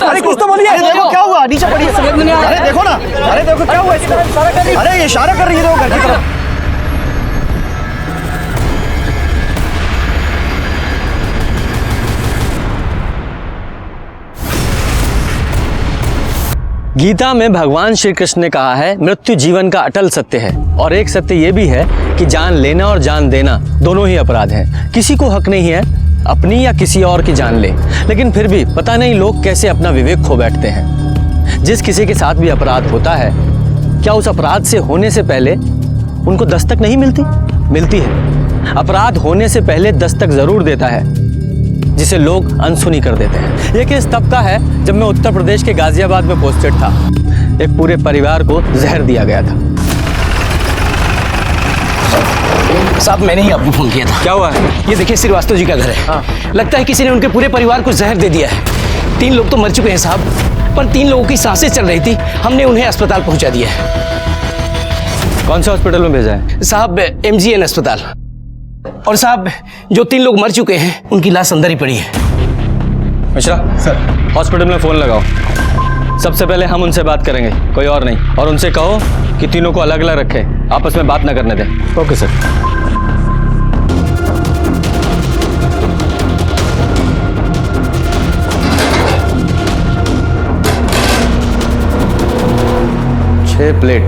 अरे कुछ तो बोलिए, देखो क्या हुआ, नीचे पड़ी है। अरे देखो ना, अरे देखो क्या हुआ इसको। अरे ये इशारा कर रही है घर की तरफ। गीता में भगवान श्री कृष्ण ने कहा है मृत्यु जीवन का अटल सत्य है, और एक सत्य ये भी है कि जान लेना और जान देना दोनों ही अपराध हैं। किसी को हक नहीं है अपनी या किसी और की जान ले, लेकिन फिर भी पता नहीं लोग कैसे अपना विवेक खो बैठते हैं। जिस किसी के साथ भी अपराध होता है, क्या उस अपराध से होने से पहले उनको दस्तक नहीं मिलती है। अपराध होने से पहले दस्तक जरूर देता है, जिसे लोग अनसुनी कर देते हैं। ये केस तब का है जब मैं उत्तर प्रदेश के गाजियाबाद में पोस्टेड था। एक पूरे परिवार को जहर दिया गया था। साहब मैंने ही आपको फोन किया था। क्या हुआ है? ये देखिए श्रीवास्तव जी का घर है। लगता है किसी ने उनके पूरे परिवार को जहर दे दिया है। 3 लोग तो मर चुके हैं साहब, पर 3 लोगों की सांसें चल रही थी। हमने उन्हें अस्पताल पहुंचा दिया है। कौन सा हॉस्पिटल में भेजा है? साहब MGN अस्पताल। और साहब जो 3 लोग मर चुके हैं उनकी लाश अंदर ही पड़ी है। मिश्रा सर, हॉस्पिटल में फोन लगाओ। सबसे पहले हम उनसे बात करेंगे, कोई और नहीं। और उनसे कहो कि तीनों को अलग अलग रखे, आपस में बात ना करने दें। Okay sir. छह प्लेट।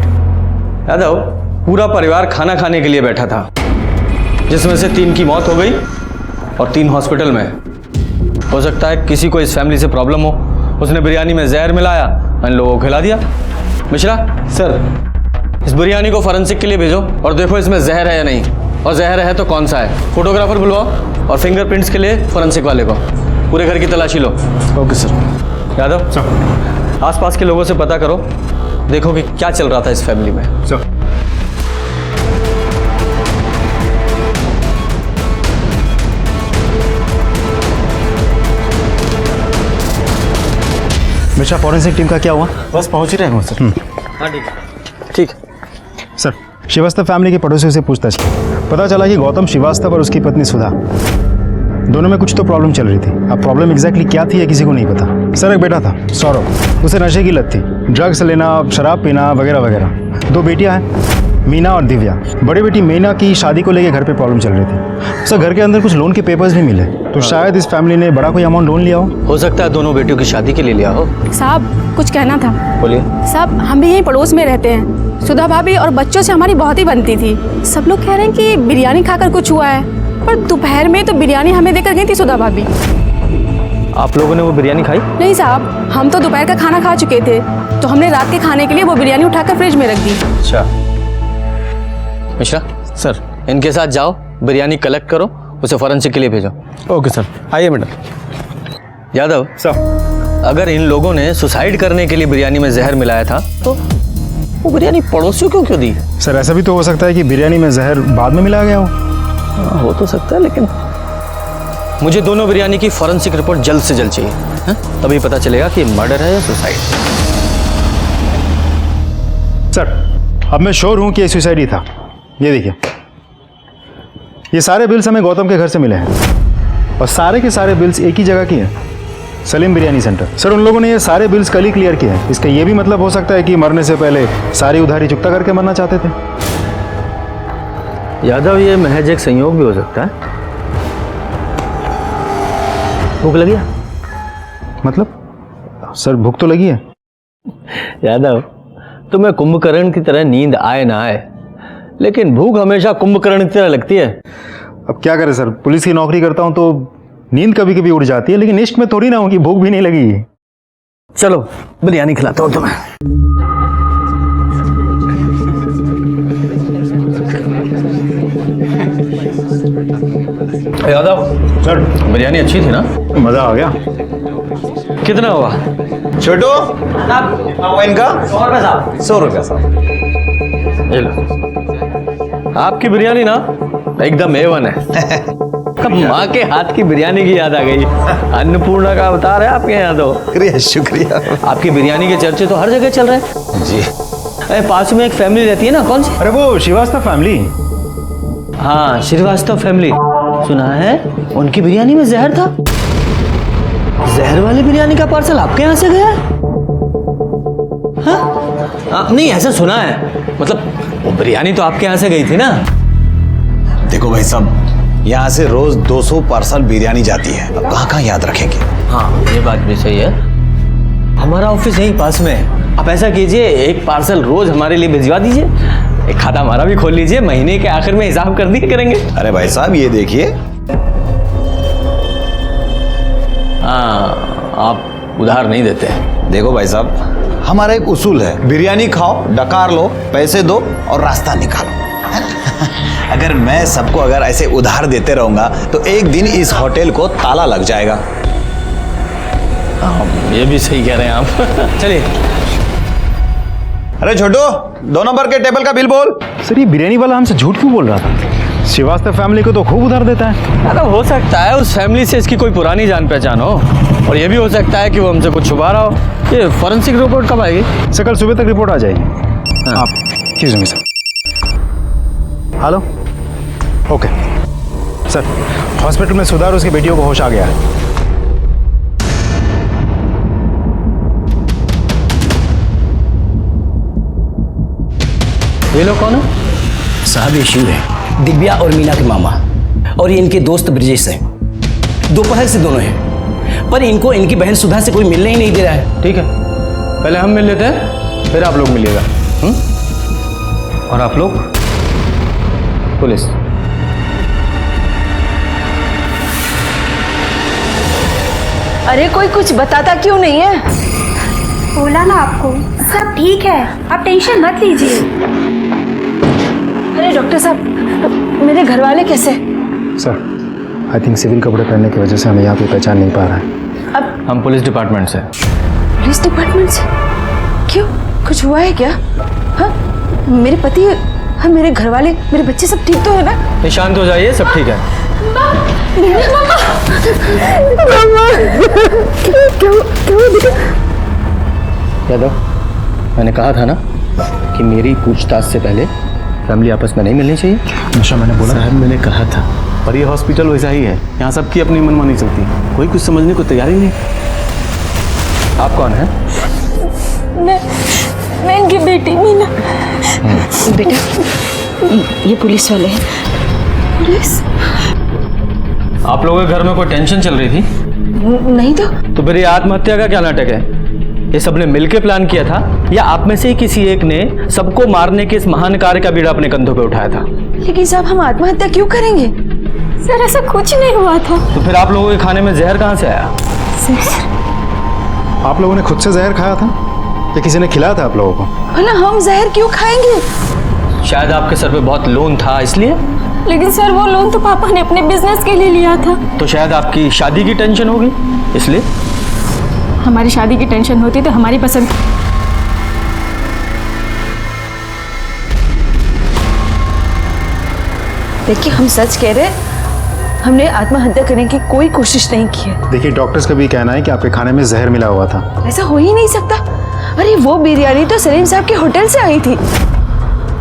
यादव, पूरा परिवार खाना खाने के लिए बैठा था, जिसमें से 3 की मौत हो गई और 3 हॉस्पिटल में। हो सकता है किसी को इस फैमिली से प्रॉब्लम हो, उसने बिरयानी में जहर मिलाया, इन लोगों को खिला दिया। मिश्रा सर, इस बिरयानी को फॉरेंसिक के लिए भेजो और देखो इसमें जहर है या नहीं, और जहर है तो कौन सा है। फोटोग्राफर बुलवाओ और फिंगरप्रिंट्स के लिए फॉरेंसिक वाले को। पूरे घर की तलाशी लो। Okay sir. यादव सर, आसपास के लोगों से पता करो, देखो कि क्या चल रहा था इस फैमिली में। सर। मिश्रा, फॉरेंसिक टीम का क्या हुआ? बस पहुंच ही रहे हैं सर। हाँ ठीक। सर, श्रीवास्तव फैमिली के पड़ोसियों से पूछताछ की। पता चला कि गौतम श्रीवास्तव और उसकी पत्नी सुधा, दोनों में कुछ तो प्रॉब्लम चल रही थी। अब प्रॉब्लम एग्जैक्टली क्या थी ये किसी को नहीं पता। सर, एक बेटा था सौरभ, उसे नशे की लत थी, ड्रग्स लेना, शराब पीना वगैरह वगैरह। 2 बेटियां हैं, मीना और दिव्या। बड़ी बेटी मीना की शादी को लेकर घर पे प्रॉब्लम चल रही थी। सर, घर के अंदर कुछ लोन के पेपर्स भी मिले, तो शायद इस फैमिली ने बड़ा कोई अमाउंट लोन लिया हो सकता है दोनों बेटियों की शादी के लिए लिया हो। साहब कुछ कहना था। बोलिए। साहब, हम भी यहीं पड़ोस में रहते हैं। सुधा भाभी और बच्चों से हमारी बहुत ही बनती थी। सब लोग कह रहे हैं कि बिरयानी खाकर कुछ हुआ है, पर दोपहर में तो बिरयानी हमें देकर गई थी सुधा भाभी। आप लोगों ने वो बिरयानी खाई? नहीं साहब, हम तो दोपहर का खाना खा चुके थे, तो हमने रात के खाने के लिए वो बिरयानी उठाकर फ्रिज में रख दी। अच्छा। मिश्रा सर, इनके साथ जाओ, बिरयानी कलेक्ट करो, उसे फॉरेंसिक के लिए भेजो। Okay sir. आइए मैडम। यादव सर, अगर इन लोगों ने सुसाइड करने के लिए बिरयानी में जहर मिलाया था, तो वो बिरयानी पड़ोसियों को क्यों दी? सर, ऐसा भी तो हो सकता है कि बिरयानी में जहर बाद में मिलाया गया हो तो सकता है, लेकिन मुझे दोनों बिरयानी की फॉरेंसिक रिपोर्ट जल्द से जल्द चाहिए। तभी पता चलेगा कि मर्डर है या सुसाइड। सर, अब मैं श्योर हूं कि ये सुसाइड ही था। ये देखिए, ये सारे बिल्स हमें गौतम के घर से मिले हैं, और सारे के सारे बिल्स एक ही जगह की हैं, सलीम बिरयानी सेंटर। सर, उन लोगों ने ये सारे बिल्स कल ही क्लियर किए हैं। इसका ये भी मतलब हो सकता है कि मरने से पहले सारी उधारी चुकता करके मरना चाहते थे। यादव, ये महज एक संयोग भी हो सकता है। भूख लगी है? मतलब सर, भूख तो लगी है। यादव, तुम्हें कुंभकर्ण की तरह नींद आए ना आए, लेकिन भूख हमेशा कुंभकर्ण की तरह लगती है। अब क्या करें सर, पुलिस की नौकरी करता हूं तो नींद कभी कभी उड़ जाती है, लेकिन इश्क में थोड़ी ना हो कि भूख भी नहीं लगी। चलो बिरयानी खिलाता हूं तुम्हें। यादव सर, बिरयानी अच्छी थी ना? मजा आ गया। कितना हुआ? छोटू इनका 100 रुपये साहब। 100 रुपये साहब। ये लो। आपकी बिरयानी ना एकदम A1 है। माँ के हाथ की बिरयानी की याद आ गई। अन्नपूर्णा का अवतार है आपके यहाँ तो। शुक्रिया शुक्रिया। आपकी बिरयानी के चर्चे तो हर जगह चल रहे हैं जी। अरे पास में एक फैमिली रहती है ना, कौन सी? अरे वो श्रीवास्तव फैमिली। हाँ, श्रीवास्तव फैमिली। सुना है उनकी बिरयानी में जहर था। घर वाले बिरयानी का पार्सल आपके यहाँ से गया? हाँ? नहीं, ऐसा सुना है, मतलब वो बिरयानी तो आपके यहाँ से गई थी ना? देखो भाई साहब, यहाँ से रोज 200 पार्सल बिरयानी जाती है, अब कहाँ कहाँ याद रखेंगे। हाँ, ये बात भी सही है। हमारा ऑफिस यहीं पास में है। आप ऐसा कीजिए, एक पार्सल रोज हमारे लिए भिजवा दीजिए, एक खाता हमारा भी खोल लीजिए, महीने के आखिर में हिसाब कर दिया करेंगे। अरे भाई साहब, ये देखिए। हाँ, आप उधार नहीं देते हैं। देखो भाई साहब, हमारा एक उसूल है, बिरयानी खाओ, डकार लो, पैसे दो और रास्ता निकालो। अगर मैं सबको अगर ऐसे उधार देते रहूंगा तो एक दिन इस होटल को ताला लग जाएगा। ये भी सही कह रहे हैं आप। चलिए। अरे छोटू, 2 नंबर के टेबल का बिल बोल। सर, ये बिरयानी वाला हमसे झूठ क्यों बोल रहा था? श्रीवास्तव फैमिली को तो खूब उधार देता है। मतलब हो सकता है उस फैमिली से इसकी कोई पुरानी जान पहचान हो, और ये भी हो सकता है कि वो हमसे कुछ छुपा रहा हो। ये फॉरेंसिक रिपोर्ट कब आएगी? सर, कल सुबह तक रिपोर्ट आ जाएगी। आप excuse me sir. Hello, okay sir, hospital में सुधार, उसकी बेटियों को होश आ गया है। ये लोग कौन है? साहब ये शिव है, दिव्या और मीना के मामा, और ये इनके दोस्त ब्रजेश हैं। दोपहर से दोनों हैं, पर इनको इनकी बहन सुधा से कोई मिलने ही नहीं दे रहा है। ठीक है, पहले हम मिल लेते हैं, फिर आप लोग मिलिएगा। और आप लोग पुलिस। अरे कोई कुछ बताता क्यों नहीं है? बोला ना आपको, सब ठीक है, आप टेंशन मत लीजिए। अरे डॉक्टर साहब, मेरे घर वाले कैसे? सर, आई थिंक सिविल कपड़े पहनने की वजह से हमें यहाँ पे पहचान नहीं पा रहा है। हम पुलिस डिपार्टमेंट से। पुलिस डिपार्टमेंट से? क्यों, कुछ हुआ है क्या? हाँ, मेरे पति, हाँ मेरे घर वाले, मेरे बच्चे सब ठीक तो है ना? शांत हो जाइए, सब ठीक है। यादव, मैंने कहा था ना कि मेरी पूछताछ से पहले फैमिली आपस में नहीं मिलनी चाहिए। नशा मैंने बोला। साहब मैंने कहा था, पर ये हॉस्पिटल वैसा ही है, यहाँ सबकी अपनी मनमानी चलती है, कोई कुछ समझने को तैयार ही नहीं। आप कौन हैं? मैं इनकी बेटी मीना। बेटा, ये पुलिस वाले हैं। पुलिस? आप लोगों के घर में कोई टेंशन चल रही थी? नहीं तो फिर ये आत्महत्या का क्या नाटक है? ये सबने मिलकर प्लान किया था, या आप में से ही किसी एक ने सबको मारने के इस महान कार्य का बीड़ा अपने कंधों पे उठाया था? लेकिन साहब, हम आत्महत्या क्यों करेंगे? सर, ऐसा कुछ नहीं हुआ था। तो फिर आप लोगों के खाने में जहर कहाँ से आया? आप लोगों ने खुद से जहर खाया था या किसी ने खिलाया था आप लोगों को? भला हम जहर क्यों खाएंगे? शायद आपके सर पे बहुत लोन था इसलिए। लेकिन सर, वो लोन तो पापा ने अपने बिजनेस के लिए लिया था। तो शायद आपकी शादी की टेंशन होगी इसलिए। हमारी शादी की टेंशन होती तो हमारी पसंद। देखिए, हम सच कह रहे हैं, हमने आत्महत्या करने की कोई कोशिश नहीं की है। देखिए, डॉक्टर्स का भी कहना है कि आपके खाने में जहर मिला हुआ था। ऐसा हो ही नहीं सकता। अरे वो बिरयानी तो सलीम साहब के होटल से आई थी।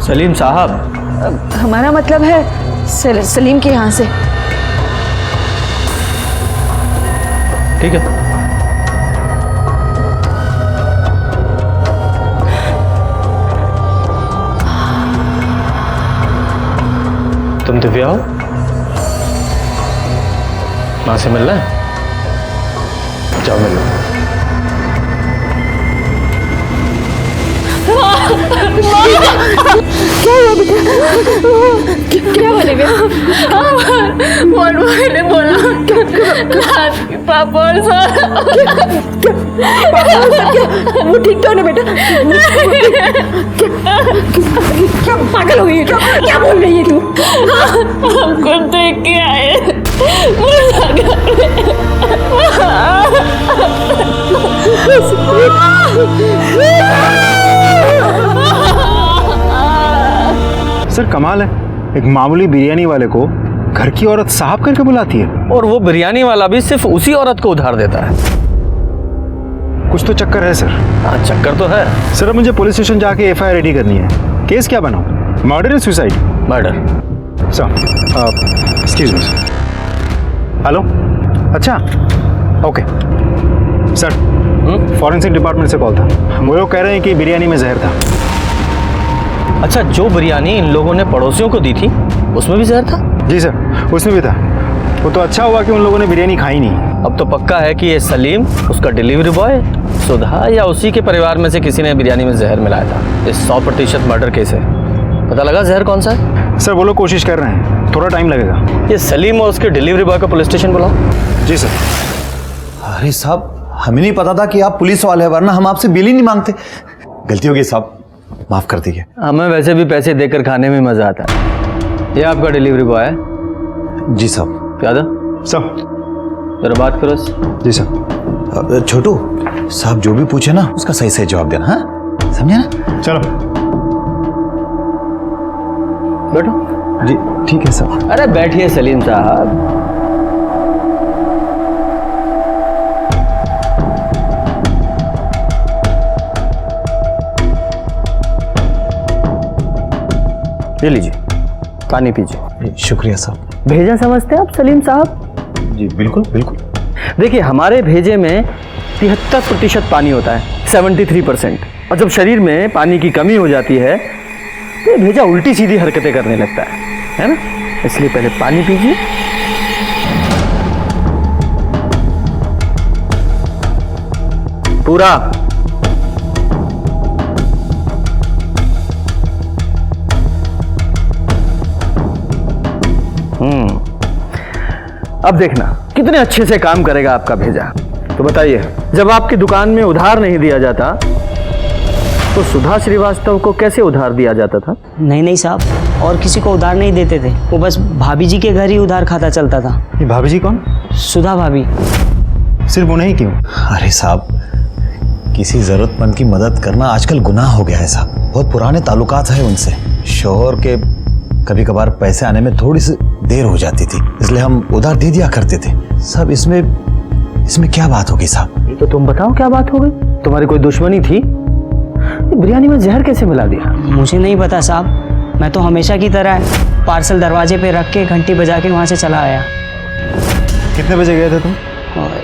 सलीम साहब? हमारा मतलब है सलीम के यहाँ से। ठीक है, तुम दिव्या हो? माँ से मिलना है? जाओ मिल लो। क्या हुआ बेटा? क्या बोले ने बोला पापा और वो ठीक तो है ना बेटा? क्या पागल हो गई है? क्या बोल रही है तू? हमको देख के आए। सर, कमाल है, एक मामूली बिरयानी वाले को घर की औरत साहब करके बुलाती है। और वो बिरयानी वाला भी सिर्फ उसी औरत को उधार देता है। कुछ तो चक्कर है सर। हाँ, चक्कर तो है। सर, अब मुझे पुलिस स्टेशन जाके FIR रेडी करनी है। केस क्या बनाऊं? मर्डर या suicide? Murder. Sir, excuse me sir. Hello, अच्छा, ओके। सर फॉरेंसिक डिपार्टमेंट से कॉल था। वो लोग कह रहे हैं कि बिरयानी में जहर था। अच्छा, जो बिरयानी इन लोगों ने पड़ोसियों को दी थी उसमें भी जहर था? जी सर, उसमें भी था। वो तो अच्छा हुआ कि उन लोगों ने बिरयानी खाई नहीं। अब तो पक्का है कि ये सलीम, उसका डिलीवरी बॉय, सुधा या उसी के परिवार में से किसी ने बिरयानी में जहर मिलाया था। इस 100% मर्डर केस है। पता लगा जहर कौन सा है? सर वो लोग कोशिश कर रहे हैं, थोड़ा टाइम लगेगा। ये सलीम और उसके डिलीवरी बॉय को पुलिस स्टेशन बुलाओ। जी सर। अरे साहब, हमें नहीं पता था कि आप पुलिस वाले हैं, वरना हम आपसे बिल ही नहीं मांगते। गलती हो गई साहब, माफ कर दीजिए। हमें वैसे भी पैसे देकर खाने में मजा आता है। ये आपका डिलीवरी बॉय है? जी साहब। क्या था? सर। जरा बात करो। जी सर। छोटू साहब जो भी पूछे ना उसका सही सही जवाब देना, हाँ समझे ना? चलो बैठो। जी ठीक है साहब। अरे बैठिए सलीम साहब। ये लीजिए, पानी पीजिए। शुक्रिया साहब। भेजा समझते हैं आप सलीम साहब? जी बिल्कुल बिल्कुल। देखिए, हमारे भेजे में 73% पानी होता है, 73%। और जब शरीर में पानी की कमी हो जाती है तो ये भेजा उल्टी सीधी हरकतें करने लगता है ना? इसलिए पहले पानी पीजिए। पूरा। अब देखना कितने अच्छे से काम करेगा आपका भेजा। तो बताइए, जब आपकी दुकान में उधार नहीं दिया जाता तो सुधा श्रीवास्तव को कैसे उधार दिया जाता था? नहीं नहीं साहब, और किसी को उधार नहीं देते थे। वो बस भाभी जी के घर ही उधार खाता चलता था। ये भाभी जी कौन? सुधा भाभी। सिर्फ उन्हें क्यों? अरे साहब, किसी जरूरतमंद की मदद करना आजकल गुनाह हो गया है साहब। बहुत पुराने ताल्लुकात है उनसे। शोहर के कभी कभार पैसे आने में थोड़ी सी देर हो जाती थी, इसलिए हम उधार दे दिया करते थे। सब इसमें क्या बात होगी साहब? ये तो तुम बताओ, क्या बात हो गई? तुम्हारी कोई दुश्मनी थी? बिरयानी में जहर कैसे मिला दिया? मुझे नहीं पता साहब, मैं तो हमेशा की तरह पार्सल दरवाजे पे रख के घंटी बजा के वहाँ से चला आया। कितने बजे गए थे तुम?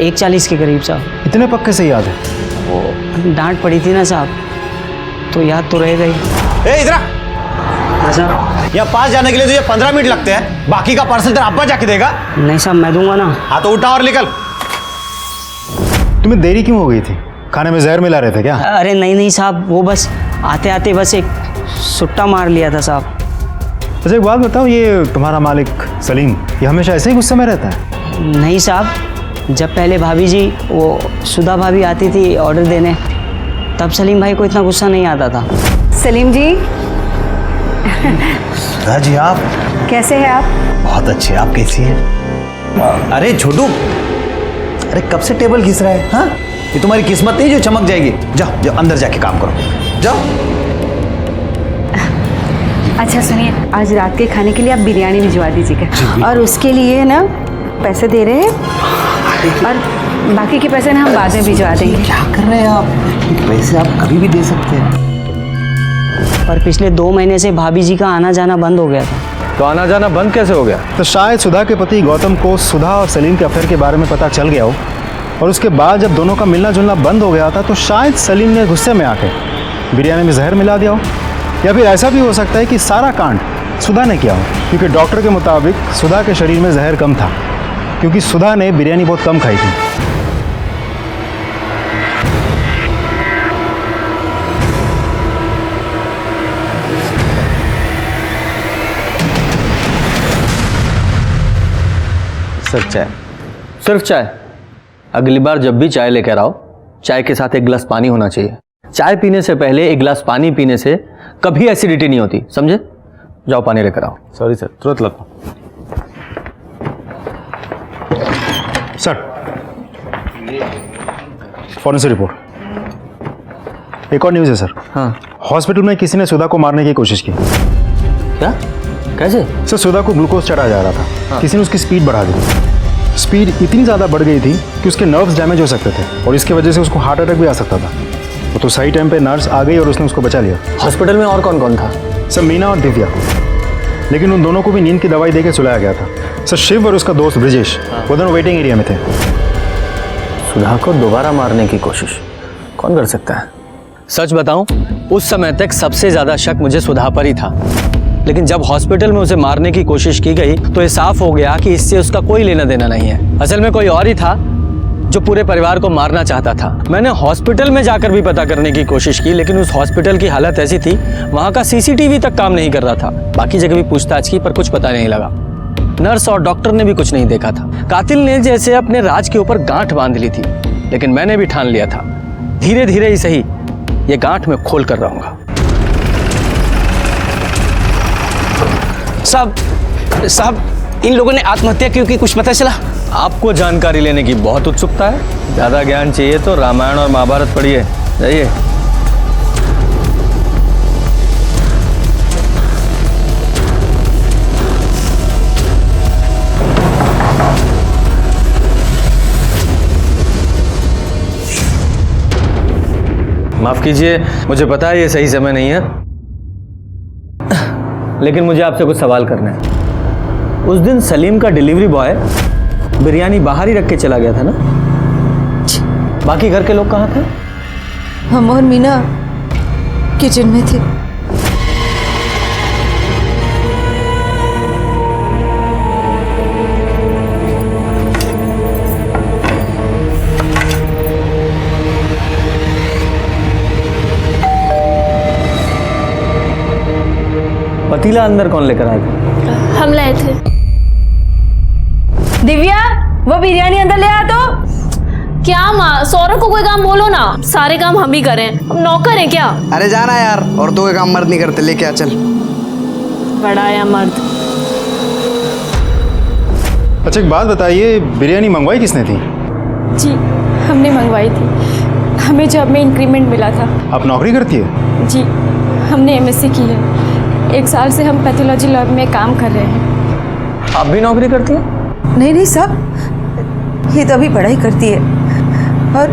1:40 के करीब साहब। इतने पक्के से याद है? वो डांट पड़ी थी ना साहब, तो याद तो रह गई। इधर अच्छा। यहाँ पास जाने के लिए तुझे 15 मिनट लगते हैं, बाकी का पार्सल तेरा अब्बा जाके देगा। नहीं साहब, मैं दूंगा ना। हाँ तो उठा और निकल। तुम्हें देरी क्यों हो गई थी? खाने में जहर मिला रहे थे क्या? अरे नहीं नहीं साहब, वो बस आते आते बस एक सुट्टा मार लिया था साहब। अच्छा एक बात बताओ, ये तुम्हारा मालिक सलीम ये हमेशा ऐसे ही गुस्से में रहता है? नहीं साहब, जब पहले भाभी जी वो सुधा भाभी आती थी ऑर्डर देने, तब सलीम भाई को इतना गुस्सा नहीं आता था। सलीम जी, सुधा जी आप कैसे हैं आप? बहुत अच्छे, आप कैसी हैं? अरे छोटू, अरे कब से टेबल घिस रहा है? हाँ, ये तुम्हारी किस्मत नहीं जो चमक जाएगी। जाओ जाओ अंदर जाके काम करो, जाओ। अच्छा सुनिए, आज रात के खाने के लिए आप बिरयानी भिजवा दीजिएगा, और उसके लिए ना पैसे दे रहे हैं, और बाकी के पैसे ना हम बाद में भिजवा देंगे। क्या कर रहे हैं आप? पैसे आप कभी भी दे सकते हैं। पर पिछले 2 महीने से भाभी जी का आना जाना बंद हो गया था। तो आना जाना बंद कैसे हो गया? तो शायद सुधा के पति गौतम को सुधा और सलीम के अफेयर के बारे में पता चल गया हो, और उसके बाद जब दोनों का मिलना जुलना बंद हो गया था तो शायद सलीम ने गुस्से में आके बिरयानी में जहर मिला दिया हो। या फिर ऐसा भी हो सकता है कि सारा कांड सुधा ने किया हो, क्योंकि डॉक्टर के मुताबिक सुधा के शरीर में जहर कम था, क्योंकि सुधा ने बिरयानी बहुत कम खाई थी। सिर्फ चाय? सिर्फ चाय? अगली बार जब भी चाय लेकर आओ, चाय के साथ एक गिलास पानी होना चाहिए। चाय पीने से पहले एक गिलास पानी पीने से कभी एसिडिटी नहीं होती, समझे? जाओ पानी लेकर आओ। सॉरी सर, तुरंत लाता हूं। Sir, forensic report. एक और न्यूज़ है सर। हाँ। हॉस्पिटल में किसी ने सुधा को मारने की कोशिश की। क्या? कैसे? सर सुधा को ग्लूकोज चढ़ाया जा रहा था। किसी ने उसकी स्पीड बढ़ा दी। स्पीड इतनी ज़्यादा बढ़ गई थी कि उसके नर्व्स डैमेज हो सकते थे, और इसकी वजह से उसको हार्ट अटैक भी आ सकता था। वो तो सही टाइम पे नर्स आ गई और उसने उसको बचा लिया। हॉस्पिटल में और कौन कौन था? सर मीना और दिव्या, लेकिन उन दोनों को भी नींद की दवाई देके सुलाया गया था। सर शिव और उसका दोस्त ब्रिजेश वो दोनों वेटिंग एरिया में थे। सुधा को दोबारा मारने की कोशिश कौन कर सकता है? सच बताऊं, उस समय तक सबसे ज्यादा शक मुझे सुधा पर ही था, लेकिन जब हॉस्पिटल में उसे मारने की कोशिश की गई तो ये साफ हो गया कि इससे उसका कोई लेना देना नहीं है। असल में कोई और ही था जो पूरे परिवार को मारना चाहता था। मैंने हॉस्पिटल में जाकर भी पता करने की कोशिश की, लेकिन उस हॉस्पिटल की हालत ऐसी थी, वहां का सीसीटीवी तक काम नहीं कर रहा था। बाकी जगह भी पूछताछ की पर कुछ पता नहीं लगा। नर्स और डॉक्टर ने भी कुछ नहीं देखा था। कातिल ने जैसे अपने राज के ऊपर गांठ बांध ली थी, लेकिन मैंने भी ठान लिया था, धीरे धीरे ही सही ये गांठ में खोल कर रहूंगा। साहब इन लोगों ने आत्महत्या क्यों की, कुछ पता चला? आपको जानकारी लेने की बहुत उत्सुकता है? ज्यादा ज्ञान चाहिए तो रामायण और महाभारत पढ़िए। जाइए। माफ कीजिए, मुझे पता है ये सही समय नहीं है, लेकिन मुझे आपसे कुछ सवाल करना है। उस दिन सलीम का डिलीवरी बॉय बिरयानी बाहर ही रख के चला गया था ना? बाकी घर के लोग कहाँ थे? हम और मीना किचन में थे। पतीला अंदर कौन लेकर आया था? हम लाए थे। दिव्या, वो बिरयानी अंदर ले आ तो। क्या माँ, सौरभ को कोई काम बोलो ना, सारे काम हम ही करें, हम नौकर हैं क्या? अरे जाना यार, औरतों के काम मर्द नहीं करते, लेके आ चल। बड़ा या मर्द। अच्छा एक बात बताइए, बिरयानी मंगवाई किसने थी? जी हमने मंगवाई थी, हमें जॉब में इंक्रीमेंट मिला था। आप नौकरी करती है? जी हमने एमएससी की है, 1 साल से हम पैथोलॉजी लैब में काम कर रहे हैं। आप भी नौकरी करती हैं? नहीं साहब, ये तो अभी पढ़ाई करती है और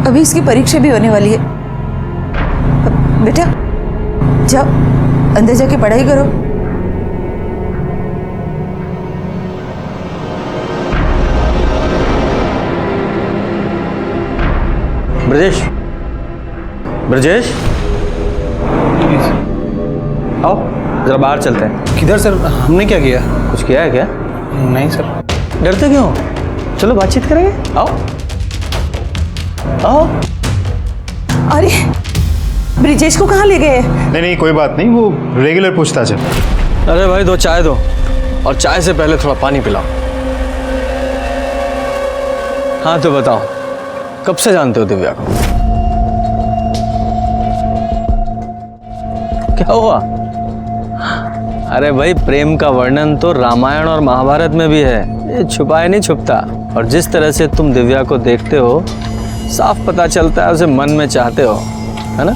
अभी इसकी परीक्षा भी होने वाली है। बेटा जाओ अंदर जाके पढ़ाई करो। ब्रजेश, ब्रजेश आओ जरा बाहर चलते हैं। किधर सर? हमने क्या किया? कुछ किया है क्या? नहीं सर। डरते क्यों? चलो बातचीत करेंगे, आओ आओ। अरे ब्रिजेश को कहाँ ले गए? नहीं नहीं कोई बात नहीं, वो रेगुलर पूछताछ है। अरे भाई 2 चाय दो, और चाय से पहले थोड़ा पानी पिलाओ। हाँ तो बताओ, कब से जानते हो दिव्या को? क्या हुआ? अरे भाई प्रेम का वर्णन तो रामायण और महाभारत में भी है, ये छुपाए नहीं छुपता। और जिस तरह से तुम दिव्या को देखते हो, साफ पता चलता है उसे मन में चाहते हो, है ना?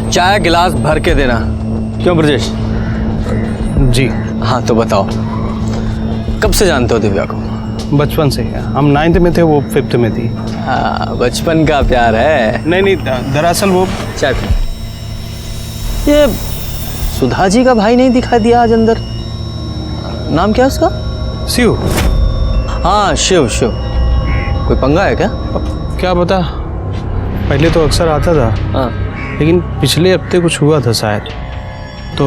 चाय गिलास भर के देना। क्यों ब्रजेश? जी हाँ तो बताओ, कब से जानते हो दिव्या को? बचपन से। हम 9th में थे, वो 5th में थी। हाँ बचपन का प्यार है। नहीं, दरअसल वो चाय पी। ये सुधा जी का भाई नहीं दिखाई दिया आज अंदर? नाम क्या उसका? शिव। हाँ शिव। कोई पंगा है क्या? क्या पता, पहले तो अक्सर आता था। हाँ लेकिन पिछले हफ्ते कुछ हुआ था शायद, तो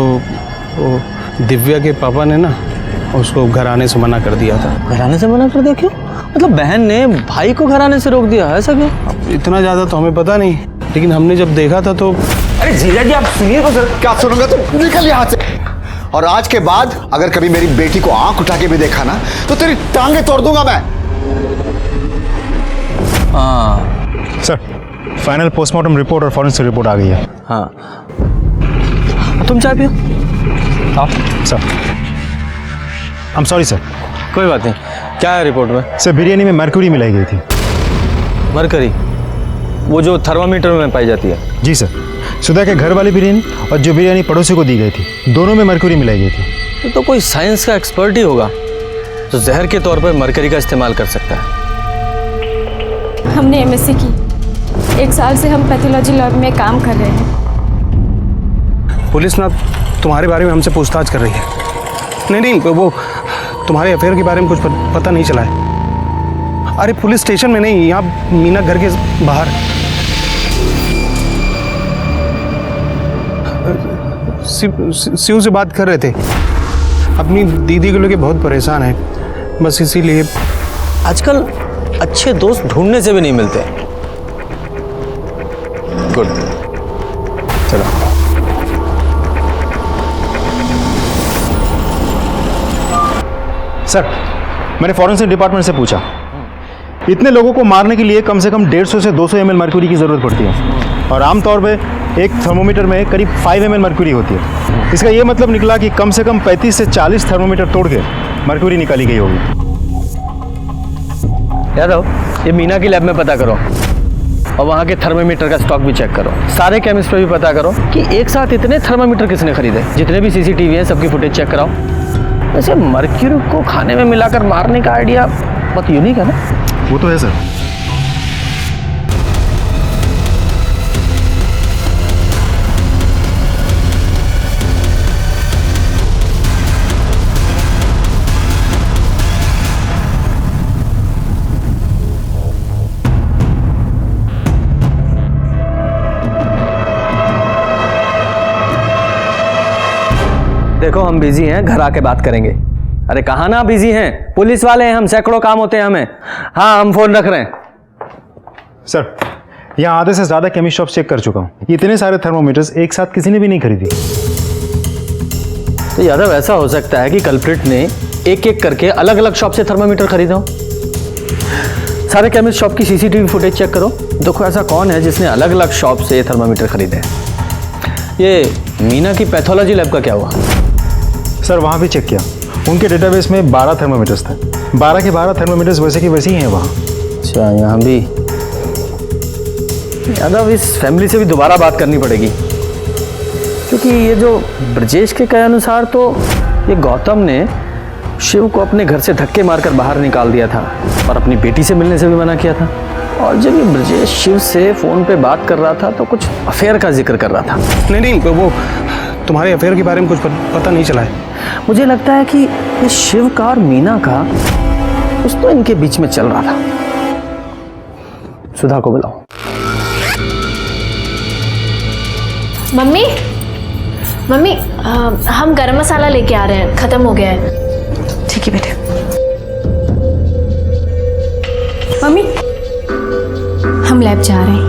वो दिव्या के पापा ने ना उसको घर आने से मना कर दिया था। घर आने से मना कर दिया? क्यों? मतलब बहन ने भाई को घर आने से रोक दिया, ऐसा क्यों? इतना ज़्यादा तो हमें पता नहीं, लेकिन हमने जब देखा था तो। अरे जीजा जी आप सुनिए तो सर। क्या सुनूंगा? तुम निकल यहाँ से। और आज के बाद अगर कभी मेरी बेटी को आंख उठा के भी देखा ना, तो तेरी टांगे तोड़ दूंगा मैं। हाँ सर फाइनल पोस्टमार्टम रिपोर्ट और फॉरेंसिक रिपोर्ट आ गई है। हाँ तुम चाय पियो। आप sir, I am sorry sir. कोई बात नहीं। क्या है रिपोर्ट में? सर बिरयानी में मर्क्यूरी मिलाई गई थी। मरकरी? वो जो थर्मामीटर में पाई जाती है? जी सर, सुधा के घर वाली बिरयानी और जो बिरयानी पड़ोसी को दी गई थी, दोनों में मर्क्यूरी मिलाई गई थी। ये तो कोई साइंस का एक्सपर्ट ही होगा जो जहर के तौर पर मरकरी का इस्तेमाल कर सकता है। हमने एमएससी की, 1 साल से हम पैथोलॉजी लैब में काम कर रहे हैं। पुलिस ना तुम्हारे बारे में हमसे पूछताछ कर रही है। नहीं, वो तुम्हारे अफेयर के बारे में कुछ पता नहीं चला है? अरे पुलिस स्टेशन में नहीं, यहाँ मीना घर के बाहर। शिव से बात कर रहे थे, अपनी दीदी को लेके बहुत परेशान है, बस इसीलिए। आजकल अच्छे दोस्त ढूंढने से भी नहीं मिलते। गुड, चलो। सर, मैंने फॉरेंसिक डिपार्टमेंट से पूछा, इतने लोगों को मारने के लिए कम से कम 150 से 200 ml मर्क्यूरी की ज़रूरत पड़ती है, और आमतौर पे एक थर्मोमीटर में करीब 5 ml मर्क्यूरी होती है। इसका ये मतलब निकला कि कम से कम 35 से 40 थर्मोमीटर तोड़ के मर्क्यूरी निकाली गई होगी। यादव, ये मीना की लैब में पता करो और वहाँ के थर्मोमीटर का स्टॉक भी चेक करो। सारे केमिस्ट पे भी पता करो कि एक साथ इतने थर्मोमीटर किसने खरीदे। जितने भी सीसीटीवी हैं सबकी फुटेज चेक कराओ। वैसे मर्क्यूरी को खाने में मिलाकर मारने का आइडिया बहुत यूनिक है ना? वो तो है सर। देखो, हम बिजी हैं, घर आके बात करेंगे। अरे कहाँ ना बिजी हैं, पुलिस वाले हैं हम, सैकड़ों काम होते हैं हमें। हाँ, हम फोन रख रहे हैं। सर, यहाँ आधे से ज़्यादा केमिस्ट शॉप चेक कर चुका हूँ, इतने सारे थर्मोमीटर्स एक साथ किसी ने भी नहीं खरीदी। तो यादव, ऐसा हो सकता है कि कल्प्रिट ने एक एक करके अलग अलग शॉप से थर्मोमीटर खरीदा हो। सारे केमिस्ट शॉप की सीसीटीवी फुटेज चेक करो, देखो ऐसा कौन है जिसने अलग अलग शॉप से थर्मोमीटर खरीदे हैं। ये मीना की पैथोलॉजी लैब का क्या हुआ? सर, वहाँ भी चेक किया, उनके डेटाबेस में 12 थर्मोमीटर्स थे। 12 के 12 थर्मोमीटर्स वैसे की वैसे ही हैं वहाँ। अच्छा, यहाँ भी। यादव, इस फैमिली से भी दोबारा बात करनी पड़ेगी, क्योंकि ये जो ब्रजेश के कहे अनुसार तो ये गौतम ने शिव को अपने घर से धक्के मारकर बाहर निकाल दिया था और अपनी बेटी से मिलने से भी मना किया था। और जब ये ब्रजेश शिव से फ़ोन पे बात कर रहा था तो कुछ अफेयर का जिक्र कर रहा था। नहीं, वो तुम्हारे अफेयर के बारे में कुछ पता नहीं चला है। मुझे लगता है कि ये शिव का और मीना का कुछ तो इनके बीच में चल रहा था। सुधा को बुलाओ। मम्मी, मम्मी, हम गरम मसाला लेके आ रहे हैं, खत्म हो गया है। ठीक है बेटे। मम्मी, हम लैब जा रहे हैं।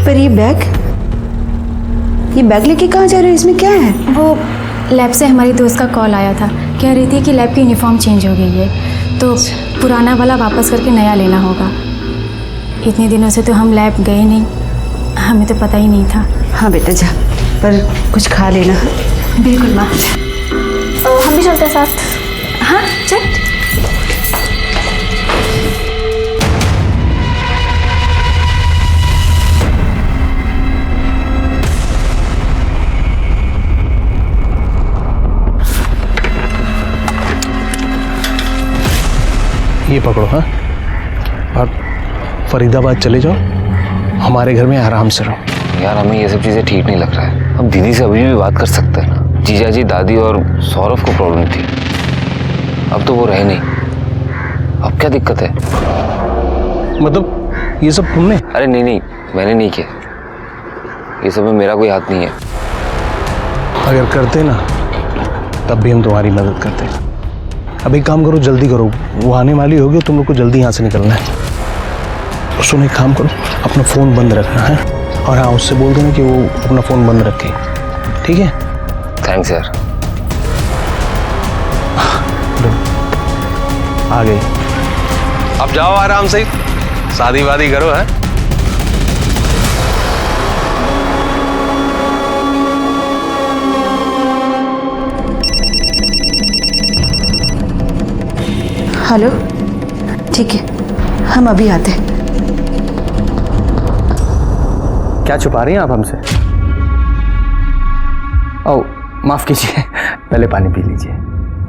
पर ये बैग लेके कहाँ जा रहे हो? इसमें क्या है? वो लैब से हमारी दोस्त का कॉल आया था, कह रही थी कि लैब की यूनिफॉर्म चेंज हो गई है, तो पुराना वाला वापस करके नया लेना होगा। इतने दिनों से तो हम लैब गए नहीं, हमें तो पता ही नहीं था। हाँ बेटा जा, पर कुछ खा लेना। बिल्कुल माँ। हम भी चलते हैं साथ। हाँ चल। ये पकड़ो। हाँ, और फरीदाबाद चले जाओ, हमारे घर में आराम से रहो। यार, हमें ये सब चीज़ें ठीक नहीं लग रहा है। हम दीदी से अभी भी बात कर सकते हैं ना। जीजा जी, दादी और सौरभ को प्रॉब्लम थी, अब तो वो रहे नहीं। अब क्या दिक्कत है? मतलब ये सब तुमने? अरे नहीं, मैंने नहीं किया। ये सब में मेरा कोई हाथ नहीं है। अगर करते ना तब भी हम तुम्हारी मदद करते। अब एक काम करो, जल्दी करो, वो आने वाली होगी, तुम लोग को जल्दी यहाँ से निकलना है। तो सुनो, एक काम करो, अपना फ़ोन बंद रखना है, और हाँ, उससे बोल देना कि वो अपना फ़ोन बंद रखे, ठीक है? थैंक्स यार। आ गई। अब जाओ आराम से, शादी वादी करो। है हेलो, ठीक है, हम अभी आते हैं। क्या छुपा रही हैं आप हमसे? ओह, माफ कीजिए, पहले पानी पी लीजिए,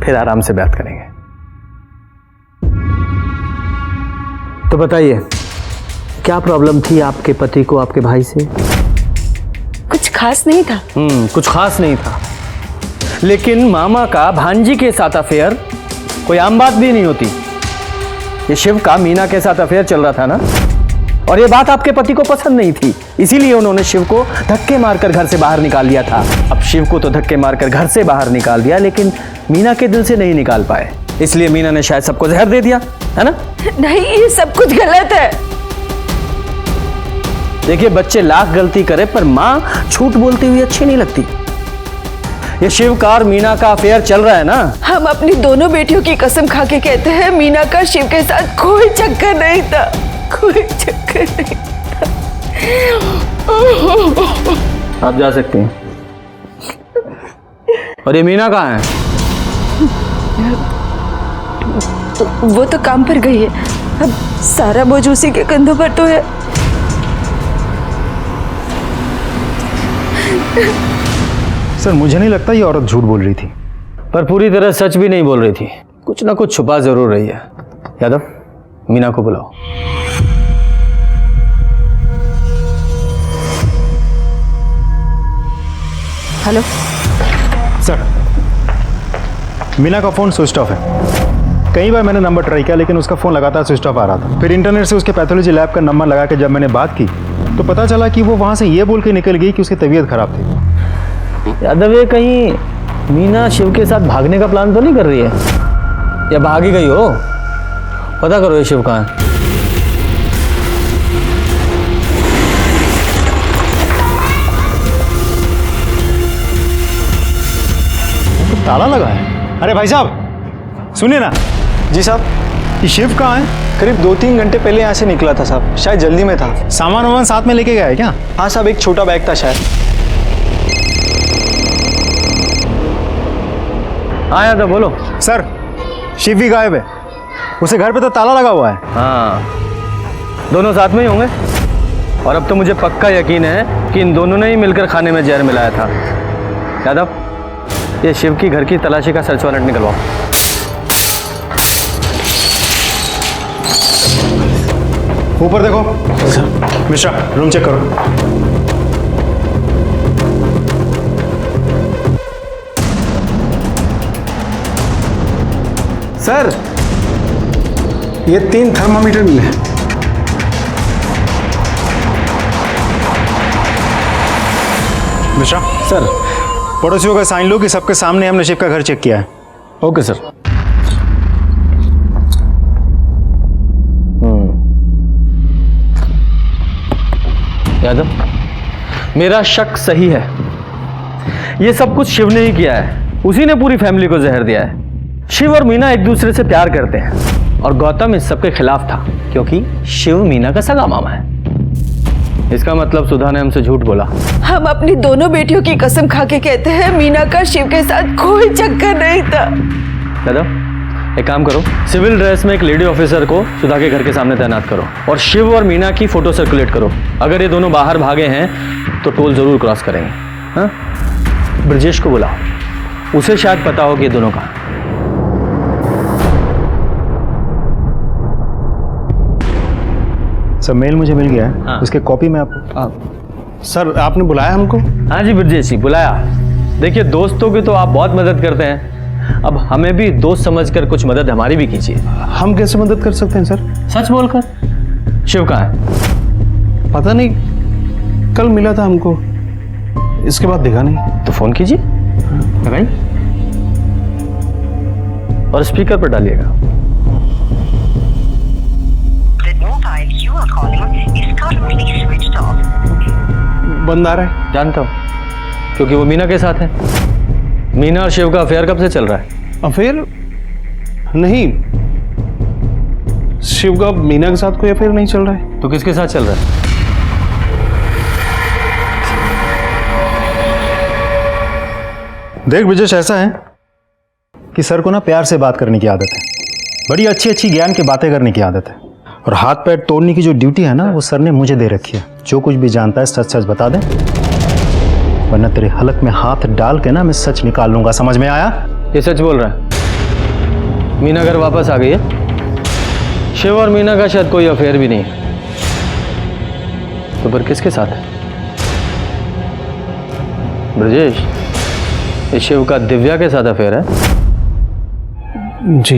फिर आराम से बात करेंगे। तो बताइए, क्या प्रॉब्लम थी आपके पति को आपके भाई से? कुछ खास नहीं था। कुछ खास नहीं था, लेकिन मामा का भांजी के साथ अफेयर कोई आम बात भी नहीं होती। ये शिव का मीना के साथ अफेयर चल रहा था ना, और ये बात आपके पति को पसंद नहीं थी, इसीलिए उन्होंने शिव को धक्के मारकर घर से बाहर निकाल दिया था। अब शिव को तो धक्के मारकर घर से बाहर निकाल दिया, लेकिन मीना के दिल से नहीं निकाल पाए, इसलिए मीना ने शायद सबको जहर दे दिया, है ना? नहीं, ये सब कुछ गलत है। देखिए, बच्चे लाख गलती करे पर माँ झूठ बोलती हुई अच्छी नहीं लगती। ये शिव का और मीना का अफेयर चल रहा है ना। हम अपनी दोनों बेटियों की कसम खा के कहते हैं, मीना का शिव के साथ कोई चक्कर नहीं था, कोई चक्कर नहीं था। आप जा सकते हैं। और ये मीना कहाँ है? वो तो काम पर गई है, अब सारा बोझ उसी के कंधों पर तो है। सर मुझे नहीं लगता ये औरत झूठ बोल रही थी। पर पूरी तरह सच भी नहीं बोल रही थी, कुछ ना कुछ छुपा जरूर रही है। यादव, मीना को बुलाओ। हेलो सर, मीना का फोन स्विच ऑफ है। कई बार मैंने नंबर ट्राई किया लेकिन उसका फोन लगातार स्विच ऑफ आ रहा था। फिर इंटरनेट से उसके पैथोलॉजी लैब का नंबर लगा के जब मैंने बात की तो पता चला कि वो वहां से ये बोल के निकल गई कि उसकी तबीयत खराब थी। यादव, ये कहीं मीना शिव के साथ भागने का प्लान तो नहीं कर रही है, या भाग ही गई हो? पता करो ये शिव कहाँ है। ताला लगा है। अरे भाई साहब सुनिए ना। जी साहब। ये शिव कहाँ है? करीब 2-3 घंटे पहले यहाँ से निकला था साहब, शायद जल्दी में था। सामान वामान साथ में लेके गया है क्या? हाँ साहब, एक छोटा बैग था शायद। हाँ यादव, बोलो। सर, शिव भी गायब है, उसे घर पे तो ताला लगा हुआ है। हाँ, दोनों साथ में ही होंगे। और अब तो मुझे पक्का यकीन है कि इन दोनों ने ही मिलकर खाने में जहर मिलाया था। यादव, ये शिव की घर की तलाशी का सर्च वारंट निकलवाओ। ऊपर देखो। मिश्रा, रूम चेक करो। सर, ये 3 थर्मामीटर मिले। मिश्रा सर, पड़ोसियों का साइन लो कि सबके सामने हमने शिव का घर चेक किया है। Okay sir. यादव, मेरा शक सही है, ये सब कुछ शिव ने ही किया है। उसी ने पूरी फैमिली को जहर दिया है। शिव और मीना एक दूसरे से प्यार करते हैं और गौतम इस सब के खिलाफ था, क्योंकि शिव मीना का सगा मामा है। इसका मतलब सुधा ने हमसे झूठ बोला। हम अपनी दोनों बेटियों की कसम खा के कहते हैं, मीना का शिव के साथ कोई चक्कर नहीं था। दादा, एक काम करो, सिविल ड्रेस में एक लेडी ऑफिसर को सुधा के घर के सामने तैनात करो और शिव और मीना की फोटो सर्कुलेट करो। अगर ये दोनों बाहर भागे हैं तो टोल जरूर क्रॉस करेंगे। हाँ, ब्रजेश को बुलाओ, उसे शायद पता हो कि ये दोनों कहाँ। सर, मेल मुझे मिल गया है। हाँ। उसके कॉपी में आपको। सर, आपने बुलाया हमको? हाँ जी ब्रजेश जी, बुलाया। देखिए, दोस्तों की तो आप बहुत मदद करते हैं, अब हमें भी दोस्त समझकर कुछ मदद हमारी भी कीजिए। हम कैसे मदद कर सकते हैं सर? सच बोलकर। शिव कहाँ है? पता नहीं, कल मिला था हमको, इसके बाद दिखा नहीं। तो फोन कीजिए, लगाइए और स्पीकर पर डालिएगा। बंद आ रहा है। जानता हूं, क्योंकि वो मीना के साथ है। मीना और शिव का अफेयर कब से चल रहा है? अफेयर नहीं, शिव का मीना के साथ कोई अफेयर नहीं चल रहा है। तो किसके साथ चल रहा है? देख ब्रजेश, ऐसा है कि सर को ना प्यार से बात करने की आदत है, बड़ी अच्छी अच्छी ज्ञान की बातें करने की आदत है, और हाथ पैर तोड़ने की जो ड्यूटी है ना वो सर ने मुझे दे रखी है। जो कुछ भी जानता है सच सच बता दे, वरना तेरे हलक में हाथ डाल के ना मैं सच निकाल लूंगा। समझ में आया? ये सच बोल रहा है। मीना घर वापस आ गई है। शिव और मीना का शायद कोई अफेयर भी नहीं है। तो फिर किसके साथ है? ब्रजेश, ये शिव का दिव्या के साथ अफेयर है? जी।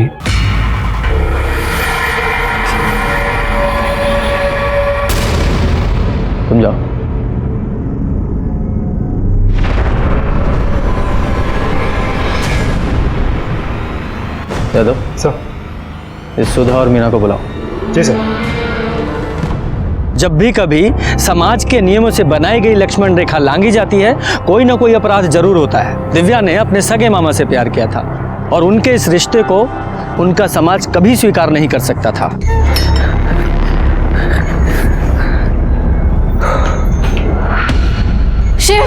तुम जाओ। यादव सर। इस सुधा और मीना को बुलाओ। जी सर। जब भी कभी समाज के नियमों से बनाई गई लक्ष्मण रेखा लांघी जाती है, कोई ना कोई अपराध जरूर होता है। दिव्या ने अपने सगे मामा से प्यार किया था और उनके इस रिश्ते को उनका समाज कभी स्वीकार नहीं कर सकता था। शिव,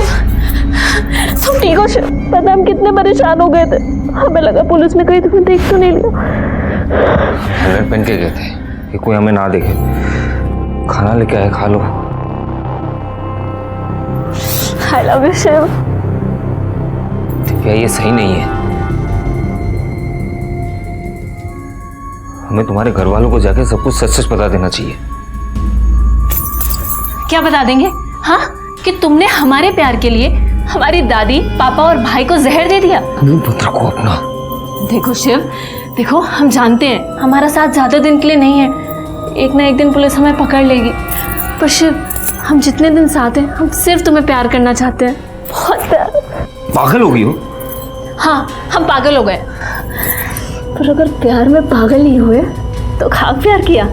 तुम ठीक हो शिव? पता हम कितने परेशान हो गए थे, हमें लगा पुलिस ने कहीं तुम्हें देख तो नहीं लिया। हेलमेट पहन के गए थे कि कोई हमें ना देखे। खाना लेके आए, खा लो। I love you Shiv. Divya ये सही नहीं है। हमें तुम्हारे घर वालों को जाके सब कुछ सच सच बता देना चाहिए। क्या बता देंगे? हाँ, कि तुमने हमारे प्यार के लिए हमारी दादी, पापा और भाई को जहर दे दिया। पुत्र को अपना। देखो शिव, देखो हम जानते हैं हमारा साथ ज्यादा दिन के लिए नहीं है, एक ना एक दिन पुलिस हमें पकड़ लेगी। पर शिव, हम जितने दिन साथ हैं, हम सिर्फ तुम्हें प्यार करना चाहते हैं, बहुत प्यार। पागल हो गई हो? हाँ, हम पागल हो गए। पर अगर प्यार में पागल नहीं हुए तो खाक प्यार किया।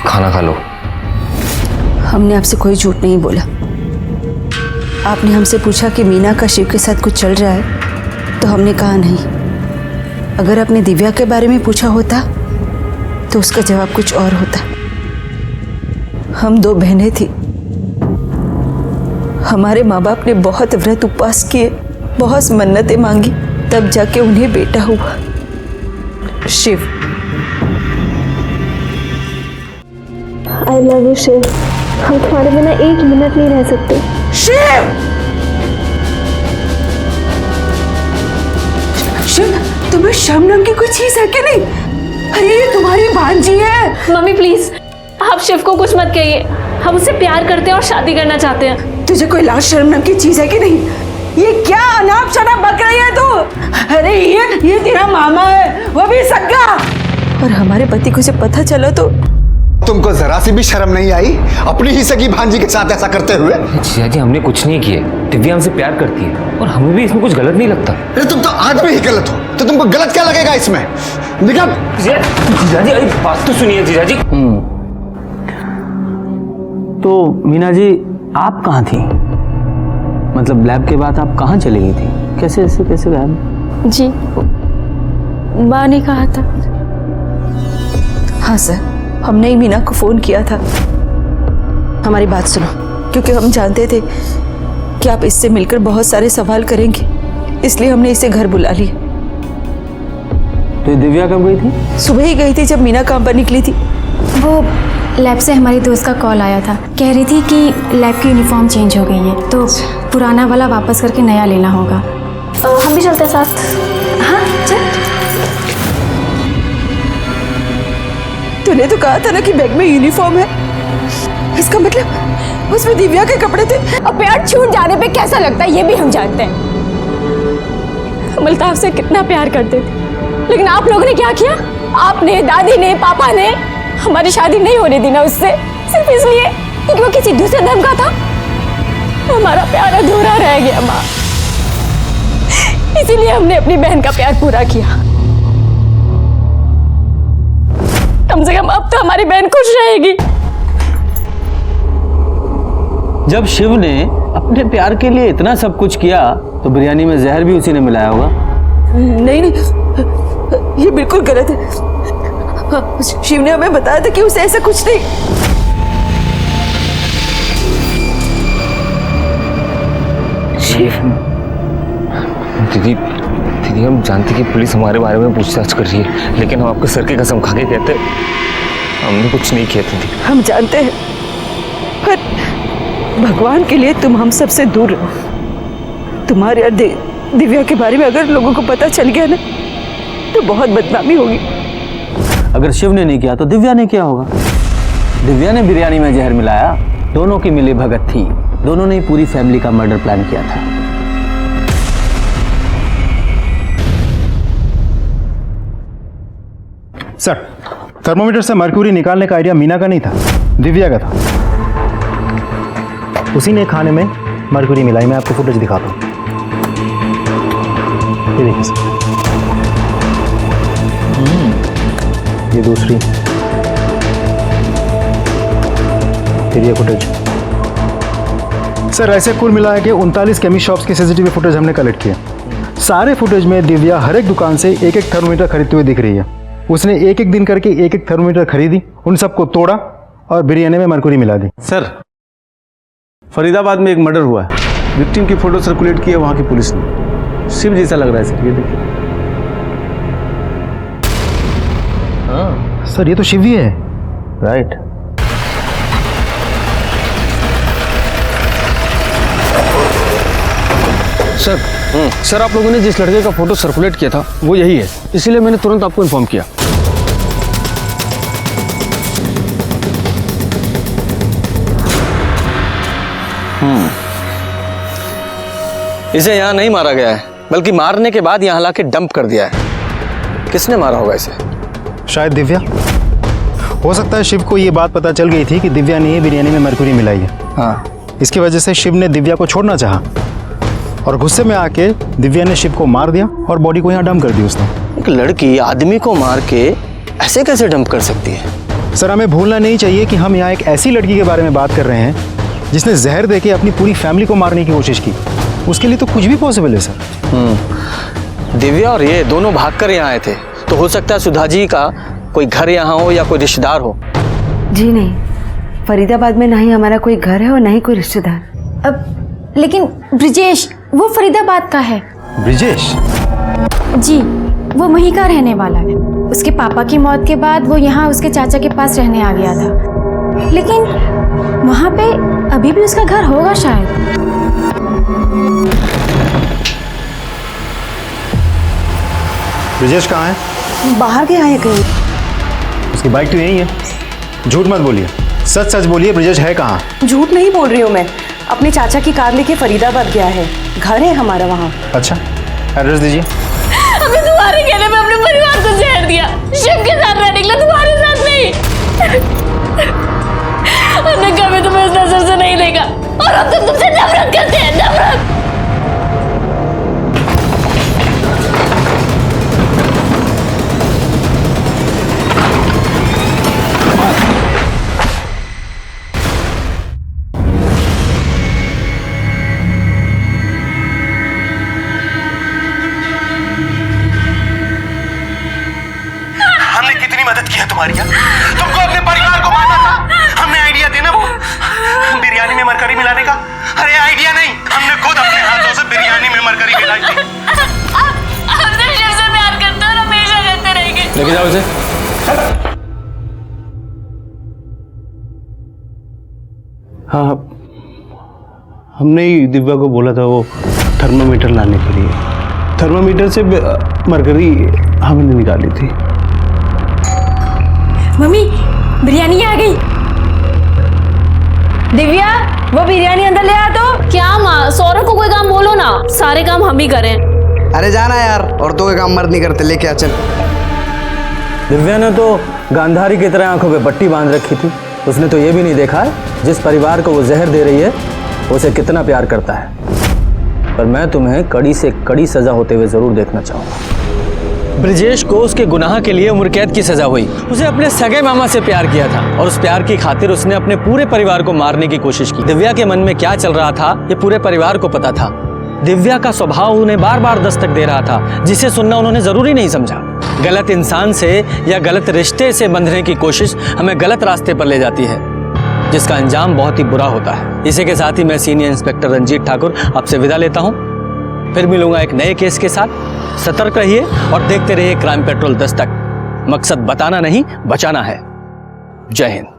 खाना खा लो। हमने आपसे कोई झूठ नहीं बोला। आपने हमसे पूछा कि मीना का शिव के साथ कुछ चल रहा है, तो हमने कहा नहीं। अगर आपने दिव्या के बारे में पूछा होता तो उसका जवाब कुछ और होता। हम 2 बहनें थी। हमारे माँ बाप ने बहुत व्रत उपवास किए, बहुत मन्नतें मांगी, तब जाके उन्हें बेटा हुआ, Shiv. I love you Shiv. हम तुम्हारे बिना एक मिनट नहीं रह सकते। शिव! शिव, तुम्हें शर्म नाम की कोई चीज है कि नहीं? अरे ये तुम्हारी भांजी है। मम्मी प्लीज, आप शिव को कुछ मत कहिए। हम उससे प्यार करते हैं और शादी करना चाहते हैं। तुझे कोई लाज शर्म नाम की चीज है कि नहीं? ये क्या अनाप शनाप बक रही है तू? अरे ये तेरा मामा है, वो भी सगा। और हमारे पति को जब पता चला तो तुमको जरा सी भी शर्म नहीं आई अपनी ही सगी भांजी के साथ ऐसा करते हुए? जीजा जी, हमने कुछ नहीं किए। दिव्या हमसे प्यार करती है और हमें भी इसमें कुछ गलत नहीं लगता। अरे तुम तो आज भी ही गलत हो, तो तुमको गलत क्या लगेगा इसमें? निकल। जीजा जी, बात तो सुनिए जीजा जी। तो मीना जी, आप कहाँ थी? मतलब लैब के बाद आप कहाँ चली गई थी? कैसे गायब? जी, माँ ने कहा था। हाँ सर, हमने ही मीना को फोन किया था। हमारी बात सुनो, क्योंकि हम जानते थे कि आप इससे मिलकर बहुत सारे सवाल करेंगे, इसलिए हमने इसे घर बुला लिया। तो दिव्या कब गई थी? सुबह ही गई थी जब मीना काम पर निकली थी। वो लैब से हमारी दोस्त का कॉल आया था, कह रही थी कि लैब की यूनिफॉर्म चेंज हो गई है, तो पुराना वाला वापस करके नया लेना होगा। हम भी चलते हैं साथ। हाँ चल। तूने तो कहा था ना कि बैग में यूनिफॉर्म है, इसका मतलब उसमें दिव्या के कपड़े थे। अब प्यार छूट जाने पे कैसा लगता है ये भी हम जानते हैं। हम अल्ताफ से कितना प्यार करते थे, लेकिन आप लोगों ने क्या किया? आपने, दादी ने, पापा ने हमारी शादी नहीं होने दी ना उससे, सिर्फ इसलिए क्योंकि वो किसी दूसरे धर्म का था। हमारा प्यार अधूरा रह गया माँ, इसीलिए हमने अपनी बहन का प्यार पूरा किया। कम से कम अब तो हमारी बहन खुश रहेगी। जब शिव ने अपने प्यार के लिए इतना सब कुछ किया, तो बिरयानी में जहर भी उसी ने मिलाया होगा। नहीं, ये बिल्कुल गलत है। हाँ, शिव ने हमें बताया था कि उसे ऐसा कुछ नहीं। शिव, दीदी, हम जानते कि पुलिस हमारे बारे में पूछताछ कर रही है, लेकिन हम आपके सर की कसम खा के कहते हमने कुछ नहीं किया दीदी। हम जानते हैं, पर भगवान के लिए तुम हम सबसे दूर रहो। तुम्हारे और दिव्या के बारे में अगर लोगों को पता चल गया ना, तो बहुत बदनामी होगी। अगर शिव ने नहीं किया तो दिव्या ने किया होगा। दिव्या ने बिरयानी में जहर मिलाया, दोनों की मिली भगत थी, दोनों ने पूरी फैमिली का मर्डर प्लान किया था। सर, थर्मोमीटर से मर्क्यूरी निकालने का आइडिया मीना का नहीं था। दिव्या का था। उसी ने खाने में मरकुरी मिलाई। मैं आपको फुटेज दिखाता हूँ। ये देखिए सर, ये दूसरी, फिर ये फुटेज। सर ऐसे कुल मिला के 39 केमिस्ट शॉप्स की सीसीटीवी फुटेज हमने कलेक्ट किया। सारे फुटेज में दिव्या हर एक दुकान से एक एक थर्मोमीटर खरीदते हुए दिख रही है। उसने एक एक दिन करके एक एक थर्मोमीटर खरीदी, उन सबको तोड़ा और बिरयानी में मरकुरी मिला दी। सर फरीदाबाद में एक मर्डर हुआ है, विक्टिम की फोटो सर्कुलेट की है वहां की पुलिस ने। शिव जैसा लग रहा है सर, ये देखिए। हाँ सर, ये तो शिव ही है। राइट। सर आप लोगों ने जिस लड़के का फोटो सर्कुलेट किया था वो यही है, इसीलिए मैंने तुरंत आपको इन्फॉर्म किया। इसे यहाँ नहीं मारा गया है, बल्कि मारने के बाद यहाँ लाके डंप कर दिया है। किसने मारा होगा इसे? शायद दिव्या। हो सकता है शिव को ये बात पता चल गई थी कि दिव्या ने ये बिरयानी में मरकुरी मिलाई है। हाँ, इसकी वजह से शिव ने दिव्या को छोड़ना चाहा और गुस्से में आके दिव्या ने शिव को मार दिया और बॉडी को यहाँ डंप कर दी उसने। एक लड़की आदमी को मार के ऐसे कैसे डंप कर सकती है? सर हमें भूलना नहीं चाहिए कि हम यहाँ एक ऐसी लड़की के बारे में बात कर रहे हैं जिसने जहर देके अपनी पूरी फैमिली को मारने की कोशिश की। उसके लिए तो कुछ भी पॉसिबल है सर। दिव्या और ये दोनों भागकर यहाँ आए थे, तो हो सकता है सुधा जी का कोई घर यहाँ हो या कोई रिश्तेदार हो। जी नहीं, फरीदाबाद में ना ही हमारा कोई घर है और ना ही कोई रिश्तेदार। अब लेकिन ब्रिजेश वो फरीदाबाद का है। ब्रिजेश? जी, वो वहीं का रहने वाला है। उसके पापा की मौत के बाद वो यहाँ उसके चाचा के पास रहने आ गया था, लेकिन वहाँ पे अभी भी उसका घर होगा शायद। ब्रिजेश कहाँ है? बाहर गया है कहीं। उसकी बाइक तो यही है। झूठ मत बोलिए, सच सच बोलिए, ब्रिजेश है कहाँ? झूठ नहीं बोल रही हूँ मैं, अपने चाचा की कार लेके फरीदाबाद गया है, घर है हमारा वहाँ। अच्छा, एड्रेस दीजिए। अभी तुम्हारे कहने पे अपने परिवार को जहर दिया, शिव के साथ रहने के लिए, तुम्हारे साथ नहीं। हमने कभी तुम्हें इस नजर से नहीं देखा और अब तो तुमसे नफरत करते हैं, नफरत। मदद की है तुम्हारी? तुमको अपने परिवार को मारना था, हमने आइडिया देना वो बिरयानी में मरकरी मिलाने का। अरे आइडिया नहीं, हमने खुद अपने हाथों से बिरयानी में मरकरी मिलाई थी। हम तो शिव से प्यार करते हैं और हमेशा करते रहेंगे। लेके जाओ इसे। हाँ, हमने ही दिव्या को बोला था वो थर्मामीटर लाने के लिए। थर्मामीटर से मरकरी हमने निकाली थी। मम्मी, बिरयानी आ गई। दिव्या, वो बिरयानी अंदर ले आ। तो क्या माँ, सौरभ को कोई काम बोलो ना, सारे काम हम ही करें। अरे जाना यार, औरतों के काम मर्द नहीं करते, लेके आ चल। दिव्या ने तो गांधारी की तरह आंखों पे पट्टी बांध रखी थी। उसने तो ये भी नहीं देखा जिस परिवार को वो जहर दे रही है उसे कितना प्यार करता है। पर मैं तुम्हें कड़ी से कड़ी सजा होते हुए जरूर देखना चाहूंगा। ब्रिजेश को उसके गुनाह के लिए उम्र कैद की सजा हुई। उसे अपने सगे मामा से प्यार किया था और उस प्यार की खातिर उसने अपने पूरे परिवार को मारने की कोशिश की। दिव्या के मन में क्या चल रहा था ये पूरे परिवार को पता था। दिव्या का स्वभाव उन्हें बार बार दस्तक दे रहा था, जिसे सुनना उन्होंने जरूरी नहीं समझा। गलत इंसान से या गलत रिश्ते से बंधने की कोशिश हमें गलत रास्ते पर ले जाती है, जिसका अंजाम बहुत ही बुरा होता है। इसी के साथ ही मैं सीनियर इंस्पेक्टर रंजीत ठाकुर आपसे विदा लेता हूँ। फिर मिलूंगा एक नए केस के साथ। सतर्क रहिए और देखते रहिए क्राइम पेट्रोल दस्तक। मकसद बताना नहीं, बचाना है। जय हिंद।